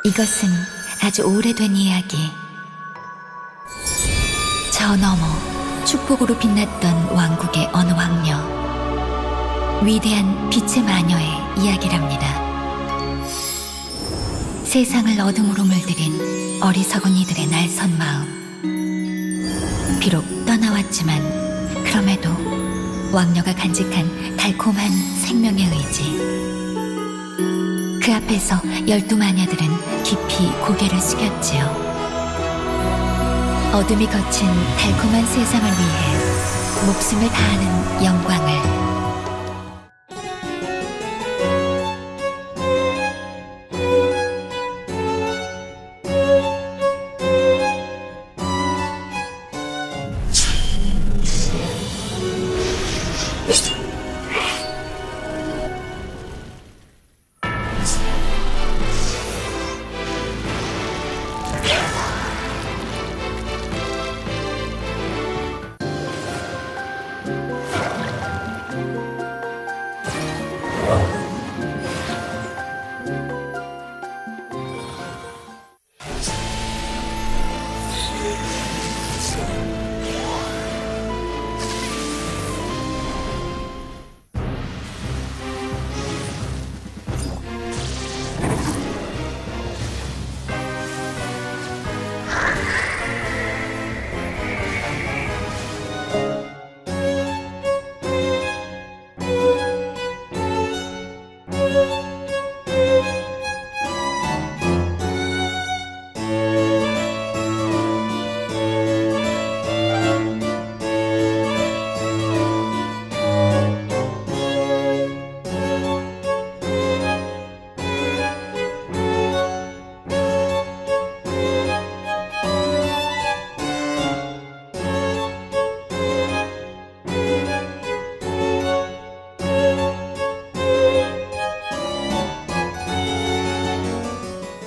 이것은 아주 오래된 이야기. 저 너머 축복으로 빛났던 왕국의 어느 왕녀, 위대한 빛의 마녀의 이야기랍니다. 세상을 어둠으로 물들인 어리석은 이들의 날선 마음. 비록 떠나왔지만 그럼에도 왕녀가 간직한 달콤한 생명의 의지. 그 앞에서 12마녀들은 깊이 고개를 숙였지요. 어둠이 거친 달콤한 세상을 위해 목숨을 다하는 영광을.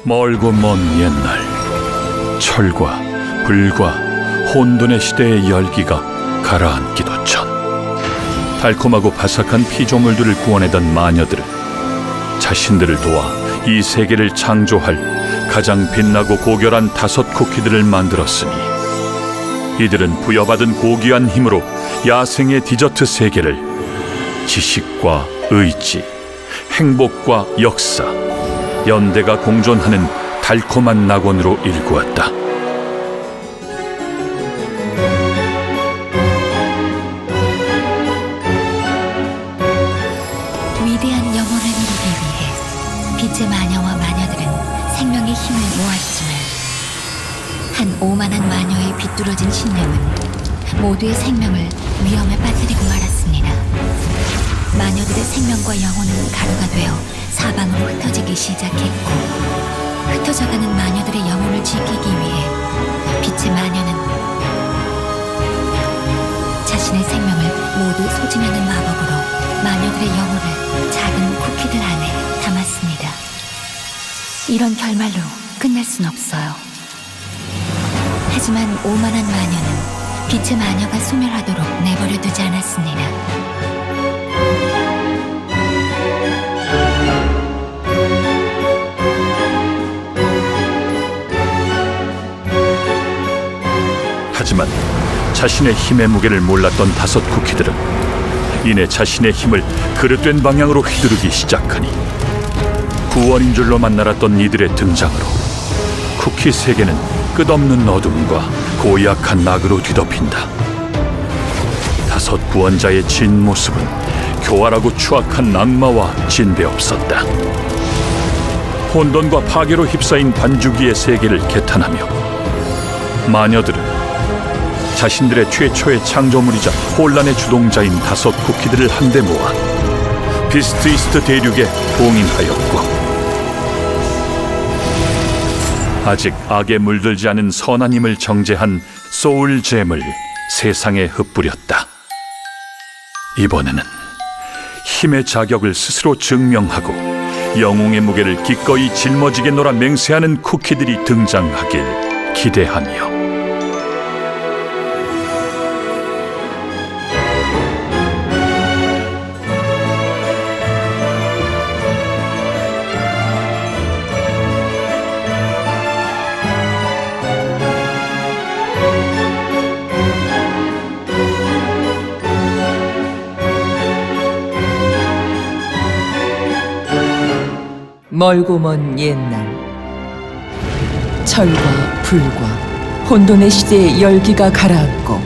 멀고 먼 옛날, 철과 불과 혼돈의 시대의 열기가 가라앉기도 전, 달콤하고 바삭한 피조물들을 구원하던 마녀들은 자신들을 도와 이 세계를 창조할 가장 빛나고 고결한 5 쿠키들을 만들었으니, 이들은 부여받은 고귀한 힘으로 야생의 디저트 세계를 지식과 의지, 행복과 역사, 연대가 공존하는 달콤한 낙원으로 일구었다. 위대한 영혼을 이루기 위해 빛의 마녀와 마녀들은 생명의 힘을 모았지만, 한 오만한 마녀의 비뚤어진 신념은 모두의 생명을 위험에 빠뜨리고 말았습니다. 마녀들의 생명과 영혼은 가루가 되어 사방으로 흩어지기 시작했고, 흩어져가는 마녀들의 영혼을 지키기 위해 빛의 마녀는 자신의 생명을 모두 소진하는 마법으로 마녀들의 영혼을 작은 쿠키들 안에 담았습니다. 이런 결말로 끝낼 순 없어요. 하지만 오만한 마녀는 빛의 마녀가 소멸하도록 내버려 두지 않았습니다. 하지만 자신의 힘의 무게를 몰랐던 5 쿠키들은 이내 자신의 힘을 그릇된 방향으로 휘두르기 시작하니, 구원인 줄로만 알았던 이들의 등장으로 쿠키 세계는 끝없는 어둠과 고약한 낙으로 뒤덮인다. 5 구원자의 진 모습은 교활하고 추악한 악마와 진배 없었다. 혼돈과 파괴로 휩싸인 반주기의 세계를 개탄하며, 마녀들은 자신들의 최초의 창조물이자 혼란의 주동자인 5 쿠키들을 한데 모아 비스트 이스트 대륙에 봉인하였고, 아직 악에 물들지 않은 선한 힘을 정제한 소울잼을 세상에 흩뿌렸다. 이번에는 힘의 자격을 스스로 증명하고 영웅의 무게를 기꺼이 짊어지게 놀아 맹세하는 쿠키들이 등장하길 기대하며, 멀고 먼 옛날, 철과 불과 혼돈의 시대의 열기가 가라앉고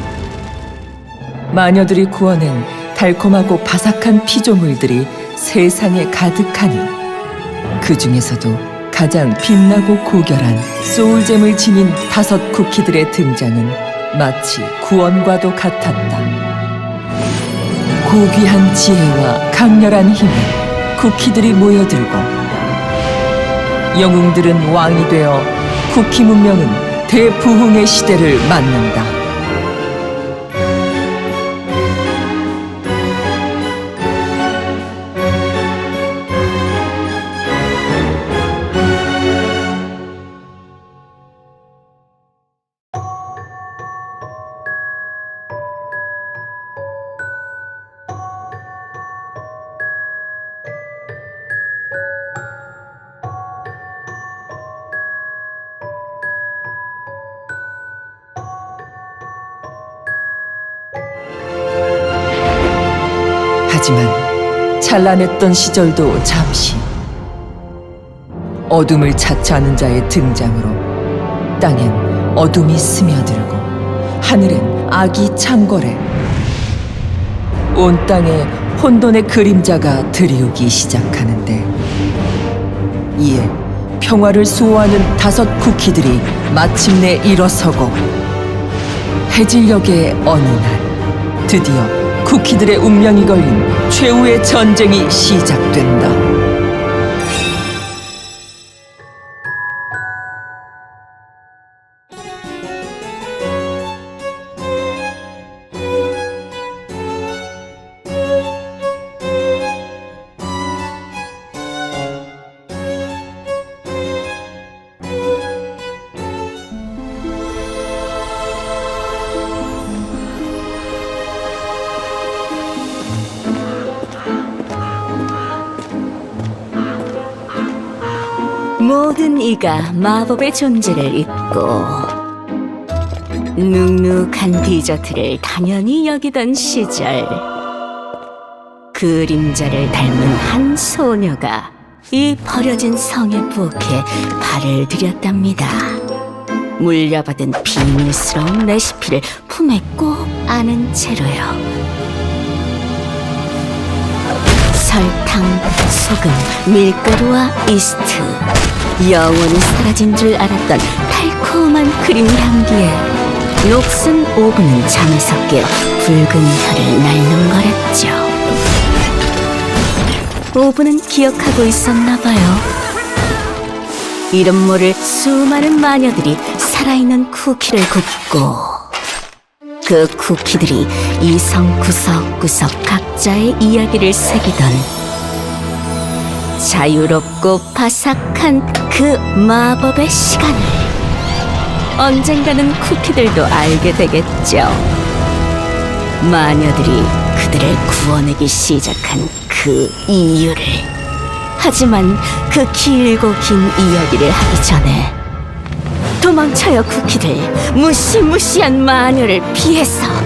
마녀들이 구워낸 달콤하고 바삭한 피조물들이 세상에 가득하니 그 중에서도 가장 빛나고 고결한 소울잼을 지닌 5 쿠키들의 등장은 마치 구원과도 같았다. 고귀한 지혜와 강렬한 힘에 쿠키들이 모여들고 영웅들은 왕이 되어 쿠키 문명은 대부흥의 시대를 맞는다. 하지만 찬란했던 시절도 잠시, 어둠을 자처하는 자의 등장으로 땅엔 어둠이 스며들고 하늘엔 악이 창궐해 온 땅에 혼돈의 그림자가 들이우기 시작하는데, 이에 평화를 수호하는 5 쿠키들이 마침내 일어서고 해질녘의 어느 날 드디어 쿠키들의 운명이 걸린 최후의 전쟁이 시작된다. 모든 이가 마법의 존재를 잊고 눅눅한 디저트를 당연히 여기던 시절, 그림자를 닮은 한 소녀가 이 버려진 성의 부엌에 발을 들였답니다. 물려받은 비밀스러운 레시피를 품에 꼭 안은 채로요. 설탕, 소금, 밀가루와 이스트, 영원히 사라진 줄 알았던 달콤한 크림 향기에 녹슨 오븐은 잠에서 깨어 붉은 혀를 날름거렸죠. 오븐은 기억하고 있었나 봐요. 이름 모를 수많은 마녀들이 살아있는 쿠키를 굽고, 그 쿠키들이 이 성 구석구석 각자의 이야기를 새기던 자유롭고 바삭한 그 마법의 시간을 언젠가는 쿠키들도 알게 되겠죠. 마녀들이 그들을 구워내기 시작한 그 이유를. 하지만 그 길고 긴 이야기를 하기 전에 도망쳐요, 쿠키들. 무시무시한 마녀를 피해서.